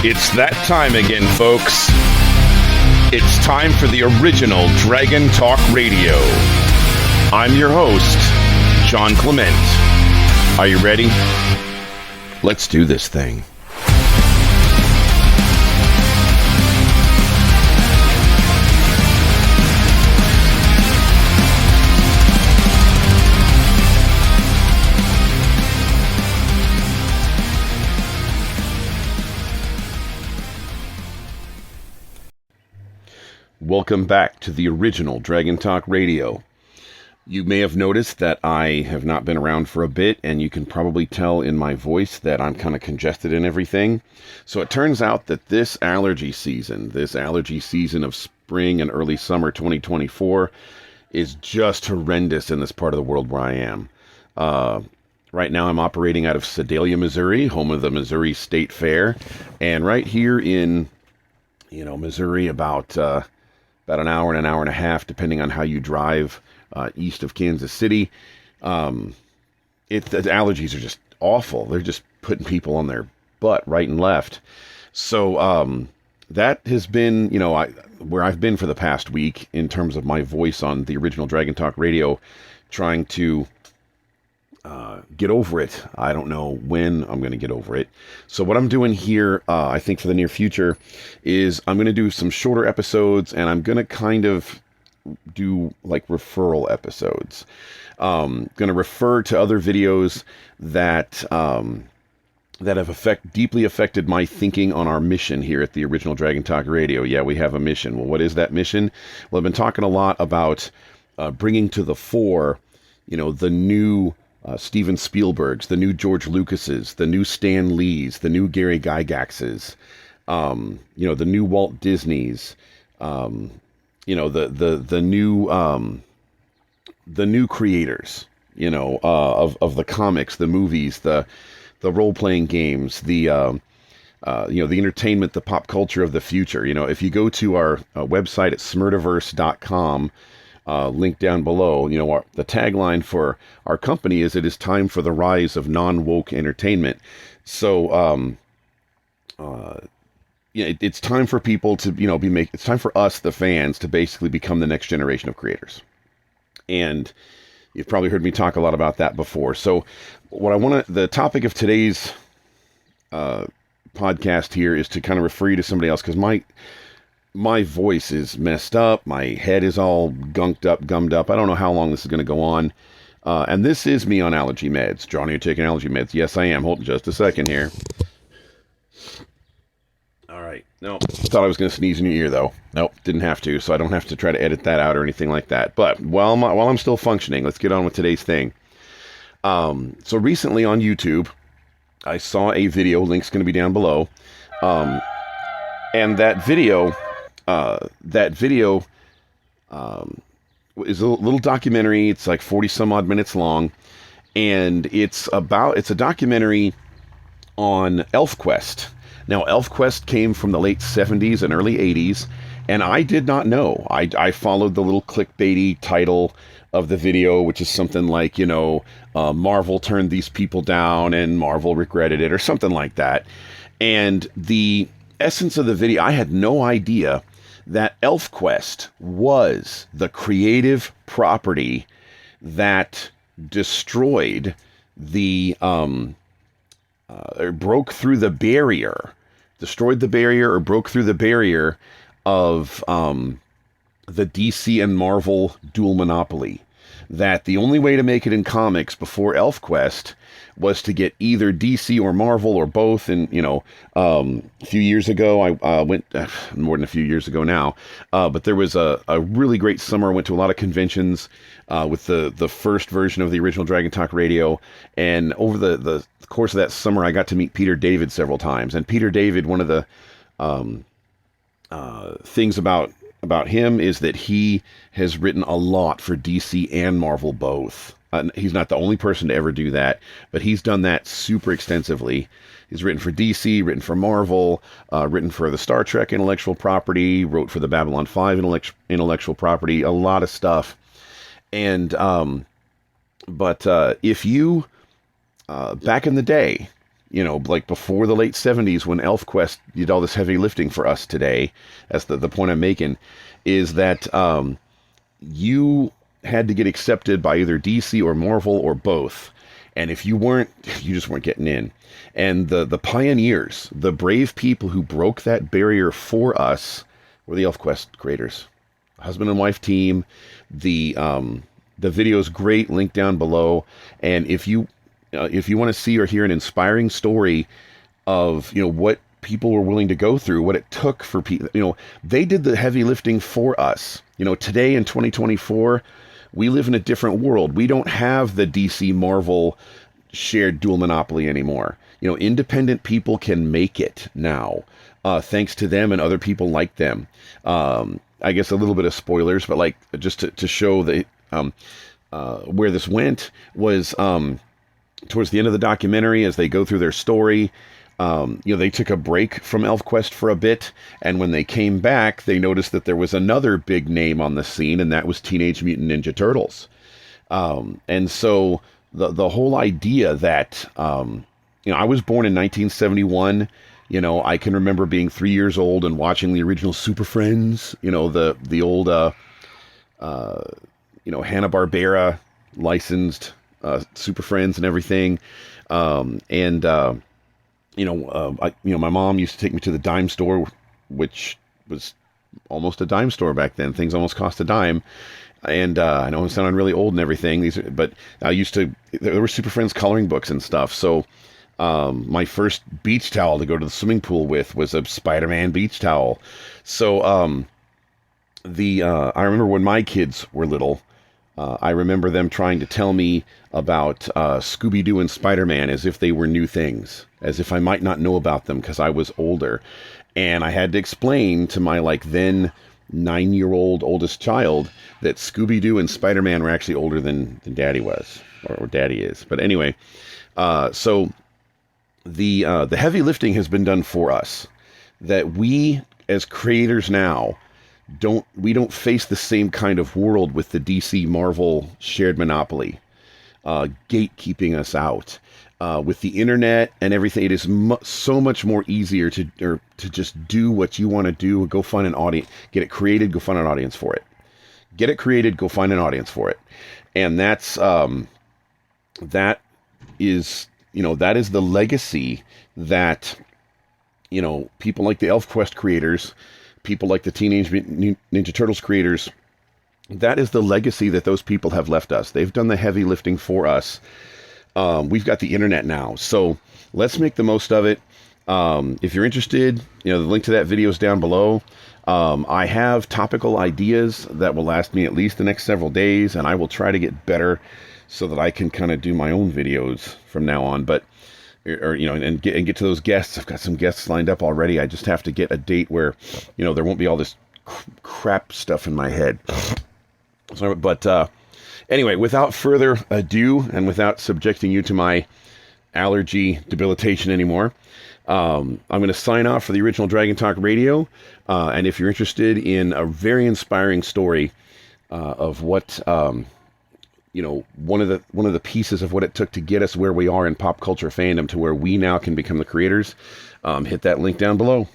It's that time again, folks. It's time for the original Dragon Talk Radio. I'm your host, John Clement. Are you ready? Let's do this thing. Welcome back to the original Dragon Talk Radio. You may have noticed that I have not been around for a bit, and you can probably tell in my voice that I'm kind of congested and everything. So it turns out that this allergy season of spring and early summer 2024 is just horrendous in this part of the world where I am. Right now I'm operating out of Sedalia, Missouri, home of the Missouri State Fair, and right here in, Missouri, about an hour and a half, depending on how you drive east of Kansas City. The allergies are just awful. They're just putting people on their butt right and left. So that has been, where I've been for the past week in terms of my voice on the original Dragon Talk Radio, trying to get over it. I don't know when I'm going to get over it. So what I'm doing here, I think for the near future, is I'm going to do some shorter episodes, and I'm going to kind of do like referral episodes. Going to refer to other videos that have deeply affected my thinking on our mission here at the original Dragon Talk Radio. Yeah, we have a mission. Well, what is that mission? Well, I've been talking a lot about bringing to the fore, the new Steven Spielberg's, the new George Lucas's, the new Stan Lee's, the new Gary Gygax's, the new Walt Disney's, the new creators, of the comics, the movies, the role-playing games, the entertainment, the pop culture of the future. If you go to our website at smurdiverse.com, link down below, the tagline for our company is, "It is time for the rise of non-woke entertainment." So, it's time for people to, it's time for us, the fans, to basically become the next generation of creators. And you've probably heard me talk a lot about that before. So the topic of today's podcast here is to kind of refer you to somebody else, because my voice is messed up. My head is all gunked up, gummed up. I don't know how long this is going to go on. And this is me on allergy meds. Johnny, you're taking allergy meds? Yes, I am. Hold on just a second here. All right. No, thought I was going to sneeze in your ear, though. Nope, didn't have to, so I don't have to try to edit that out or anything like that. But while I'm still functioning, let's get on with today's thing. So recently on YouTube, I saw a video. Link's going to be down below. And that video is a little documentary. It's like 40 some odd minutes long, and it's a documentary on ElfQuest. Now, ElfQuest came from the late 70s and early 80s, and I did not know. I followed the little clickbaity title of the video, which is something like, Marvel turned these people down and Marvel regretted it, or something like that. And the essence of the video, I had no idea that ElfQuest was the creative property that destroyed or broke through the barrier, of the DC and Marvel dual monopoly. That the only way to make it in comics before ElfQuest was to get either DC or Marvel or both. And, a few years ago, I went, more than a few years ago now, but there was a really great summer. I went to a lot of conventions with the first version of the original Dragon Talk Radio. And over the course of that summer, I got to meet Peter David several times. And Peter David, one of the things about him is that he has written a lot for DC and Marvel both. He's not the only person to ever do that, but he's done that super extensively. He's written for DC, written for Marvel, written for the Star Trek intellectual property, wrote for the Babylon 5 intellectual property, a lot of stuff. And, but if you, back in the day, like before the late 70s when ElfQuest did all this heavy lifting for us today. That's the point I'm making, is that you had to get accepted by either DC or Marvel or both. And if you weren't, you just weren't getting in. And the pioneers, the brave people who broke that barrier for us were the ElfQuest creators. Husband and wife team. The video is great, link down below. And if you want to see or hear an inspiring story of, what people were willing to go through, what it took for people, they did the heavy lifting for us. Today in 2024, we live in a different world. We don't have the DC Marvel shared dual monopoly anymore. Independent people can make it now, thanks to them and other people like them. I guess a little bit of spoilers, but like just to show the where this went was towards the end of the documentary, as they go through their story. They took a break from ElfQuest for a bit, and when they came back, they noticed that there was another big name on the scene, and that was Teenage Mutant Ninja Turtles. And so the whole idea that, I was born in 1971. I can remember being 3 years old and watching the original Super Friends, the old, Hanna-Barbera licensed Super Friends and everything. My mom used to take me to the dime store, which was almost a dime store back then. Things almost cost a dime. And I know I'm sounding really old and everything, but there were Super Friends coloring books and stuff. So my first beach towel to go to the swimming pool with was a Spider-Man beach towel. So I remember when my kids were little, I remember them trying to tell me about Scooby-Doo and Spider-Man as if they were new things, as if I might not know about them because I was older. And I had to explain to my then 9-year-old oldest child that Scooby-Doo and Spider-Man were actually older than Daddy was, or Daddy is. But anyway, so the heavy lifting has been done for us, that we as creators now we don't face the same kind of world with the DC Marvel shared monopoly, gatekeeping us out. With the internet and everything, it is so much more easier to just do what you want to do. Go find an audience, get it created, go find an audience for it. Get it created, go find an audience for it. And that is the legacy that, people like the ElfQuest creators, people like the Teenage Mutant Ninja Turtles creators, that is the legacy that those people have left us. They've done the heavy lifting for us. We've got the internet now, so let's make the most of it. If you're interested, the link to that video is down below. I have topical ideas that will last me at least the next several days, and I will try to get better so that I can kind of do my own videos from now on. But and get to those guests. I've got some guests lined up already. I just have to get a date where, there won't be all this crap stuff in my head. So, but anyway, without further ado, and without subjecting you to my allergy debilitation anymore, I'm going to sign off for the original Dragon Talk Radio. And if you're interested in a very inspiring story of what one of the pieces of what it took to get us where we are in pop culture fandom to where we now can become the creators, hit that link down below.